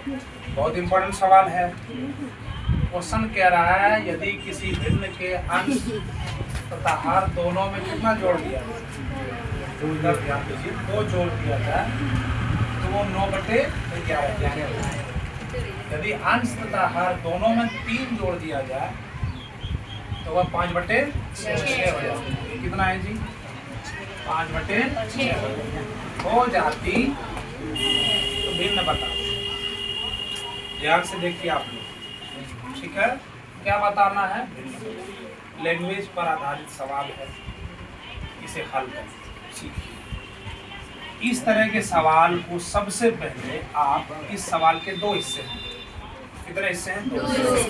बहुत इम्पोर्टेंट सवाल है। क्वेश्चन कह रहा है यदि किसी भिन्न के अंश तथा हर दोनों में कितना जोड़ दिया जाए, ध्यान दीजिए, 2 जोड़ दिया जाए तो वो 9/11। यदि अंश तथा हर दोनों में 3 जोड़ दिया जाए तो वह 5/6 हो जाती है। कितना है जी? 5/6 हो जाती। तो भिन्न बताओ, ध्यान से देखिए आप लोग, ठीक है? क्या बताना है? लैंग्वेज पर आधारित सवाल है, इसे हल करें, सीखिए। इस तरह के सवाल को सबसे पहले आप इस सवाल के 2 हिस्से हैं। कितने हिस्से हैं? 2 हिस्से।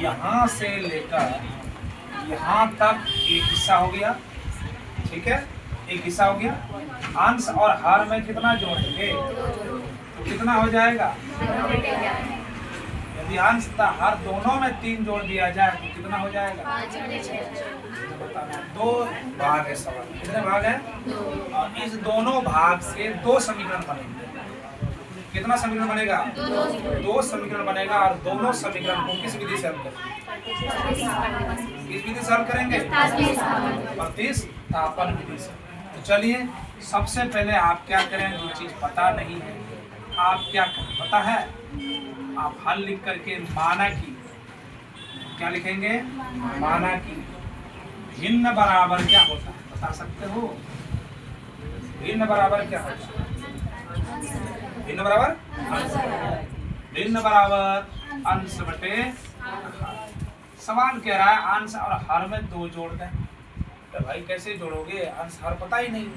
यहाँ से लेकर यहाँ तक एक हिस्सा हो गया, ठीक है? एक हिस्सा हो गया। अंश और हर में कितना जोड़ेंगे तो कितना हो जाएगा? यदि अंश तथा हर दोनों में 3 जोड़ दिया जाए तो कितना हो जाएगा? 2 भाग है सवाल। कितने भाग है? और इस दोनों भाग से 2 समीकरण बनेंगे। कितना समीकरण बनेगा? 2 समीकरण बनेगा। और दोनों समीकरण को किस विधि से हल करेंगे? किस विधि से हल करेंगे? प्रतिस्थापन विधि से। तो चलिए सबसे पहले आप क्या करें, जो चीज पता नहीं है आप क्या करें पता है? आप हल लिख करके माना कि क्या लिखेंगे? माना कि भिन्न बराबर क्या होता है बता सकते हो? भिन्न बराबर क्या होता है? भिन्न बराबर अंश बटे हर। सवाल कह रहा है अंश और हर में 2 जोड़ दें। तो भाई कैसे जोड़ोगे? अंश हर पता ही नहीं।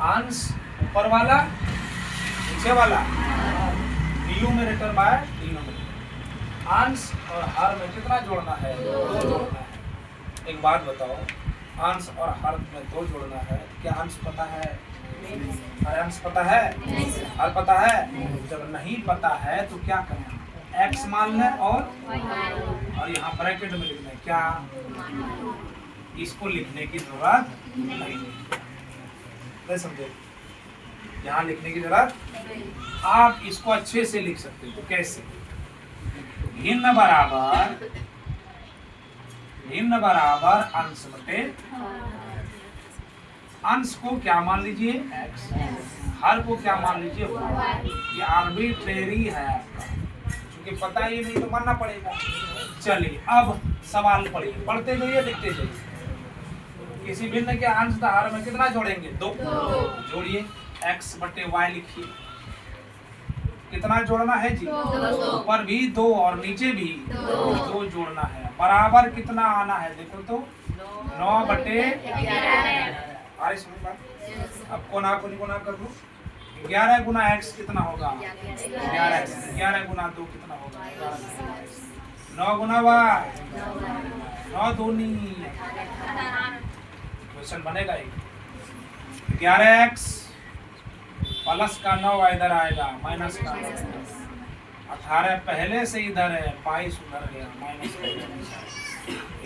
अंश ऊपर वाला नीचे वाला, न्यूमरेटर बाय डिनोमिनेटर। अंश और हर में कितना जोड़ना है? 2 जोड़ना है। एक बात बताओ, अंश और हर में 2 जोड़ना है, क्या अंश पता है? अरे अंश पता है? हर पता है? जब नहीं पता है तो क्या करना? x मान लें और यहाँ ब्रैकेट में लिखना है क्या? इसको लिखने की जरूरत नहीं समझे? यहाँ लिखने की जरूरत, आप इसको अच्छे से लिख सकते हो। तो कैसे? भिन्न बराबर अंश बटे, अंश को क्या मान लीजिए? x, हर को क्या मान लीजिए? y। ये आर्बिट्रेरी है आपका, क्योंकि पता ही नहीं तो मानना पड़ेगा। चलिए अब सवाल पढ़िए, पढ़ते जाइए, लिखते जाइए। किसी भिन्न के अंश तथा हर में कितना जोड़ेंगे? 2 जोड़िए। x बटे y लिखिए। कितना जोड़ना है जी? ऊपर भी 2 और नीचे भी 2 जोड़ना है। बराबर कितना आना है देखो तो? 9/11। अब कोना कर लो। 11 गुना x कितना होगा? 11x। 11 गुना 2 कितना होगा? 9 गुना y, 9 दूनी। क्वेश्चन बनेगा 11x प्लस का 9 इधर आएगा, माइनस का 18 पहले से इधर है, 22 उधर गया, माइनस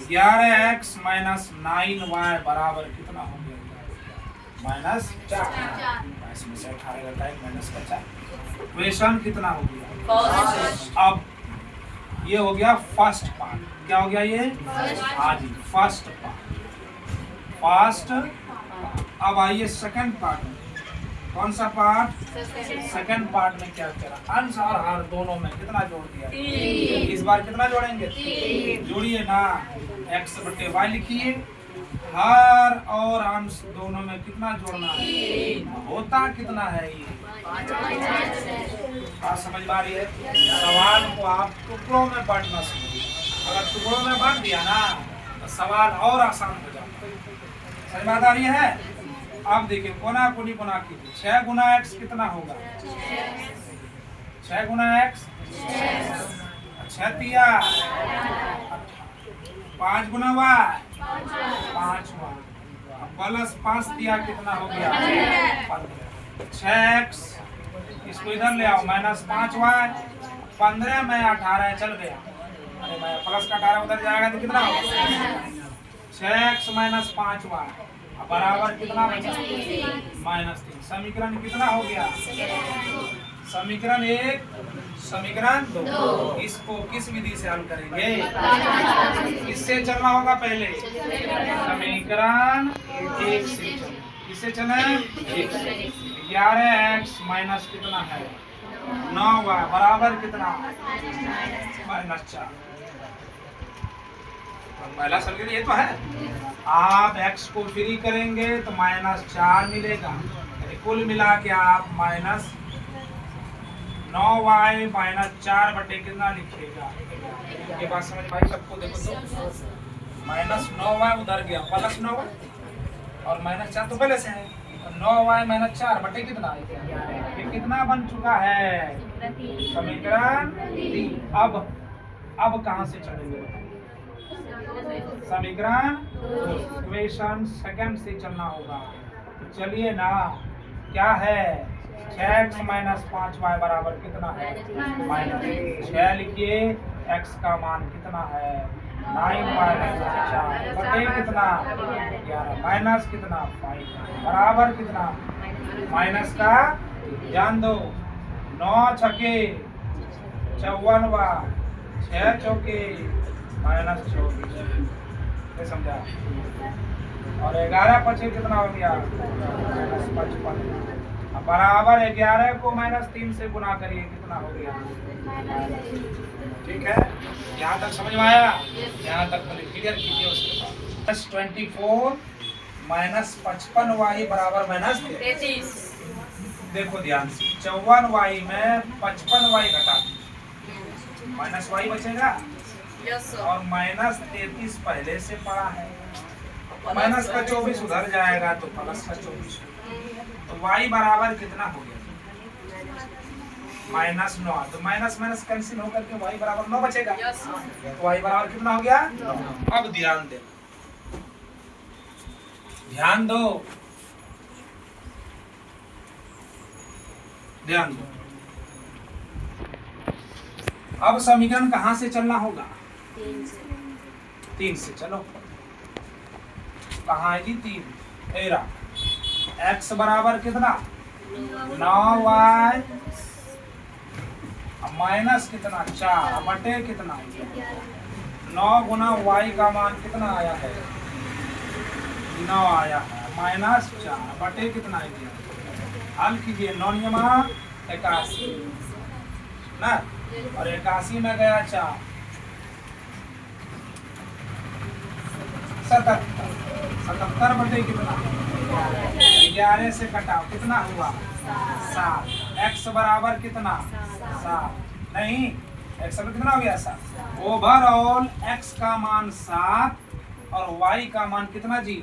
11x माइनस 9y बराबर कितना हो गया? -4। इसमें से 18 घटाए -4। क्वेश्चन कितना हो गया? अब ये हो गया फर्स्ट पार्ट। क्या हो गया ये? हाँ जी, फर्स्ट पार्ट। अब आइए सेकंड पार्ट में। कौन सा पार्ट? सेकंड पार्ट में क्या कह रहा? अंश और हर दोनों में कितना जोड़ दिया? 3। इस बार कितना जोड़ेंगे? 3। जोड़िए ना। x बटे y लिखिए। हर और अंश दोनों में कितना जोड़ना है? 3। होता कितना है ये? 5। बात समझ में आ रही है? सवाल को आप टुकड़ों में बांटना सीखिए। अगर टुकड़ों में बांट दिया ना तो सवाल और आसान हो जाता है। समझ बात आ रही है? अब देखिए कोना कीजिए। 6 गुना x कितना होगा? 6 गुना x 6 तिया 5 गुना y 5 y प्लस 5 तिया कितना हो गया? 6x। इसको इधर ले आओ, -5y 15 में 18 चल गया। अरे भाई प्लस का 18 उधर जाएगा तो कितना होगा? 6x - 5y बराबर कितना बचा? -3। समीकरण कितना हो गया? समीकरण 1, समीकरण 2। इसको किस विधि से हल करेंगे? किससे चलना होगा पहले? समीकरण 1 से चलें। किससे चले? 11x माइनस कितना है? 9y बराबर कितना? -4। पहला समीकरण ये तो है। आप x को फ्री करेंगे तो -4 मिलेगा। कुल मिला के आप -9y -4 बटे कितना लिखिएगा? ये बात समझ भाई सबको? देखो तो -9y उधर गया, +9y और -4 तो पहले से है। 9y -4 बटे कितना? ये कितना बन चुका है? समीकरण 3। अब कहां से चलेंगे? समीकरण इक्वेशन सेकंड से चलना होगा। तो चलिए ना, क्या है? 6x - 5y बराबर कितना है? -6 लिखिए। x का मान कितना है? 9y - 4 बटे कितना? 11 माइनस कितना? 5 बराबर कितना? माइनस का ध्यान दो। 9 छके 54, 6 चौके -24। ये समझा? और 11 पचे कितना हो गया? -55। अब बराबर 11 को -3 से गुना करिए, कितना हो गया? ठीक है, यहाँ तक समझ में आया? यहाँ तक क्लियर कीजिए। उसके बाद +24 -55y बराबर -33। देखो ध्यान से, 54y में 55y घटा -y बचेगा। और -33 पहले से पड़ा है। माइनस का 24 उधर जाएगा तो प्लस का 24। तो y बराबर कितना हो गया? -9। तो माइनस कैंसिल होकर के y बराबर 9 बचेगा। तो y बराबर कितना हो गया? 9। अब ध्यान दे, ध्यान दो, ध्यान दो। अब समीकरण कहां से चलना होगा? 3 से चलो। कहाँ है जी? 3। x बराबर कितना? 9y माइनस कितना? 4 बटे कितना? 9 गुना y का मान कितना आया है? 9 आया है। -4 बटे कितना है? हल कीजिए। 9 × 81 ना, और 81 में गया 4, 77 बटे कितना? 11 से कटाओ, कितना हुआ? 7। x बराबर कितना? 7 नहीं, x बराबर कितना हो गया? 7। ओवरऑल x का मान 7 और y का मान कितना जी?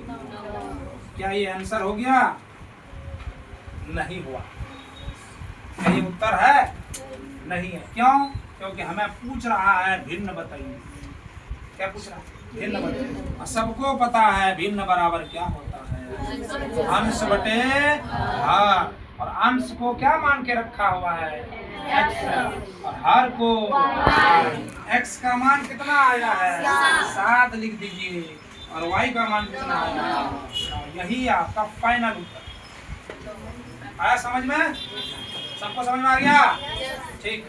क्या ये आंसर हो गया? नहीं हुआ। क्या ये उत्तर है? नहीं है। क्यों? क्योंकि हमें पूछ रहा है भिन्न बताइए। क्या पूछ रहा है? भिन्न बताइए। सबको पता है भिन्न बराबर क्या होता है? अंश बटे हर। और अंश को क्या मान के रखा हुआ है? x। और हर को x का मान कितना आया है? 7 लिख दीजिए। और y का मान कितना आया? यही आपका फाइनल उत्तर आया। समझ में? सबको समझ में आ गया? ठीक।